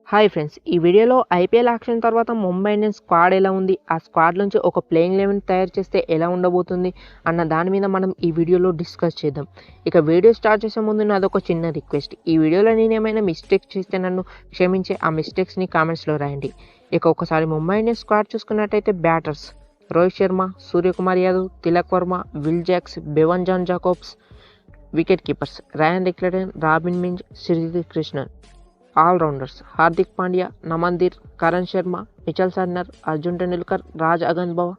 Hi friends, ఈ వీడియోలో IPL action తర్వాత ముంబై ఇండియన్స్ స్క్వాడ్ ఎలా ఉంది, ఆ స్క్వాడ్ నుంచి ఒక ప్లేయింగ్ 11 తయారు చేస్తే ఎలా ఉండబోతుంది అన్న దాని మీద మనం ఈ వీడియోలో డిస్కస్ చేద్దాం. ఇక వీడియో స్టార్ట్ చేసే ముందు నాదొక చిన్న రిక్వెస్ట్. ఈ వీడియోలో నేను ఏమైనా మిస్టేక్స్ చేస్తే నన్ను క్షమించి ఆ మిస్టేక్స్ని కామెంట్స్లో రాయండి. ఇక ఒకసారి ముంబై ఇండియన్స్ స్క్వాడ్ చూసుకున్నట్టయితే batters Rohit Sharma, Suryakumar Yadav, Tilak Varma, Will Jacks, Bevon John Jacobs. Wicket keepers Ryan Rickelton, Robin Minz, Shridhar Krishnan. Allrounders Hardik Pandya, Naman Dhir, Karn Sharma, Mitchell Santner, Arjun Tendulkar, Raj Angad Bawa,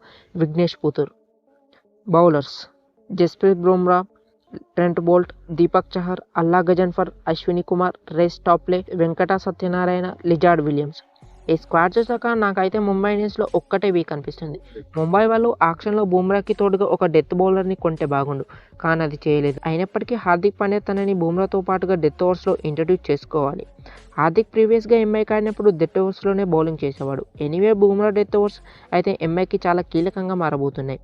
Vignesh Puthur. Bowlers Jasprit Bumrah, Trent Boult, Deepak Chahar, Allah Ghazanfar, Ashwani Kumar, Reece Topley, Venkata Satyanarayana, Lizaad Williams. ఈ స్క్వాడ్ చూసాక నాకైతే ముంబై ఇండియన్స్లో ఒక్కటే వీక్ అనిపిస్తుంది. ముంబై వాళ్ళు ఆక్షన్లో బుమ్రాకి తోడుగా ఒక డెత్ బౌలర్ని కొంటే బాగుండు, కానీ అది చేయలేదు. అయినప్పటికీ హార్దిక్ పాండ్యా తనని బుమ్రాతో పాటుగా డెత్ ఓవర్స్లో ఇంట్రడ్యూస్ చేసుకోవాలి. హార్దిక్ ప్రీవియస్గా ఎంఐకి ఆడినప్పుడు డెత్ ఓవర్స్లోనే బౌలింగ్ చేసేవాడు. ఎనీవే బుమ్రా డెత్ ఓవర్స్ అయితే ఎంఐకి చాలా కీలకంగా మారబోతున్నాయి.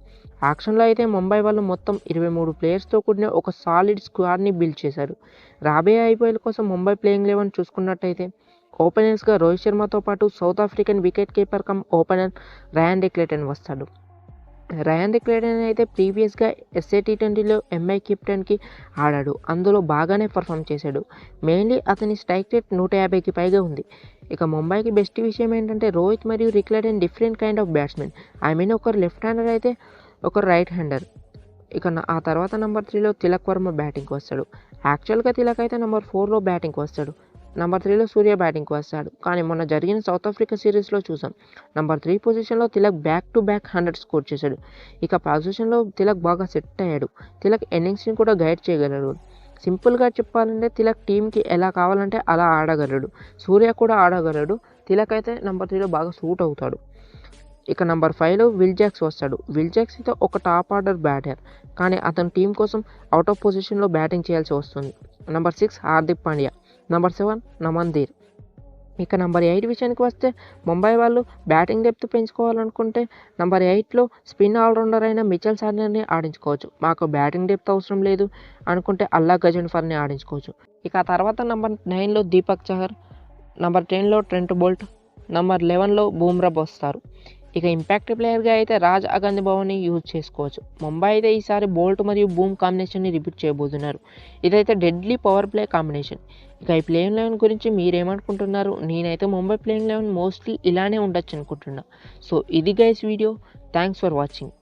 యాక్షన్లో అయితే ముంబై వాళ్ళు మొత్తం 23 ప్లేయర్స్తో కూడిన ఒక సాలిడ్ స్క్వాడ్ని బిల్డ్ చేశారు. రాబోయే ఐపీఎల్ కోసం ముంబై ప్లేయింగ్ 11 చూసుకున్నట్టయితే ఓపెనర్స్గా రోహిత్ శర్మతో పాటు south African wicket keeper cum opener Ryan Rickelton వస్తాడు. రయాన్ రిక్లెటన్ అయితే ప్రీవియస్గా ఎస్ఏ టీ20లో ఎంఐ కెప్టెన్కి ఆడాడు. అందులో బాగానే పర్ఫామ్ చేశాడు. మెయిన్లీ అతని స్ట్రైక్ రేట్ 150కి పైగా ఉంది. ఇక ముంబైకి బెస్ట్ విషయం ఏంటంటే రోహిత్ మరియు రిక్లెటన్ డిఫరెంట్ కైండ్ ఆఫ్ బ్యాట్స్మెన్. ఒకరు లెఫ్ట్ హ్యాండర్ అయితే ఒకరు రైట్ హ్యాండర్. ఇక ఆ తర్వాత నెంబర్ 3లో తిలక్ వర్మ బ్యాటింగ్కి వస్తాడు. యాక్చువల్గా తిలక్ అయితే నెంబర్ 4లో బ్యాటింగ్కి వస్తాడు. నెంబర్ 3లో సూర్య బ్యాటింగ్కి వస్తాడు. కానీ మొన్న జరిగిన సౌత్ ఆఫ్రికా సిరీస్లో చూసాం, నెంబర్ 3 పొజిషన్లో Tilak back to back 100 score చేశాడు. ఇక పొజిషన్లో తిలక్ బాగా సెట్ అయ్యాడు. తిలక్ ఇన్నింగ్స్ని కూడా గైడ్ చేయగలడు. సింపుల్గా చెప్పాలంటే తిలక్ టీంకి ఎలా కావాలంటే అలా ఆడగలడు. సూర్య కూడా ఆడగలడు. తిలక్ అయితే నెంబర్ 3లో బాగా సూట్ అవుతాడు. ఇక నెంబర్ 5లో విల్ జాక్స్ వస్తాడు. విల్ జాక్స్ అయితే ఒక టాప్ ఆర్డర్ బ్యాటర్, కానీ అతని టీం కోసం అవుట్ ఆఫ్ పొజిషన్లో బ్యాటింగ్ చేయాల్సి వస్తుంది. Number 6 Hardik Pandya, number 7 Naman Dhir. ఇక నెంబర్ 8 విషయానికి వస్తే ముంబై వాళ్ళు బ్యాటింగ్ డెప్త్ పెంచుకోవాలనుకుంటే నెంబర్ 8లో స్పిన్ ఆల్రౌండర్ అయిన మిచెల్ సార్నర్ని ఆడించుకోవచ్చు. మాకు బ్యాటింగ్ డెప్త్ అవసరం లేదు అనుకుంటే అల్లా గజన్ఫర్ని ఆడించుకోవచ్చు. ఇక ఆ తర్వాత నెంబర్ 9లో దీపక్ చహర్, నెంబర్ 10లో ట్రెంట్ బోల్ట్, నెంబర్ 11లో బుమ్రా వస్తారు. ఇక ఇంపాక్ట్ ప్లేయర్గా అయితే రాజ్ అగన్బవని యూజ్ చేసుకోవచ్చు. ముంబై అయితే ఈసారి బోల్ట్ మరియు బూమ్ కాంబినేషన్ని రిపీట్ చేయబోతున్నారు. ఇదైతే డెడ్లీ పవర్ ప్లే కాంబినేషన్. ఇక ఈ ప్లేయింగ్ 11 గురించి మీరేమనుకుంటున్నారు? నేనైతే ముంబై ప్లేయింగ్ 11 మోస్ట్లీ ఇలానే ఉండొచ్చు అనుకుంటున్నా. సో ఇది guys video. Thanks for watching.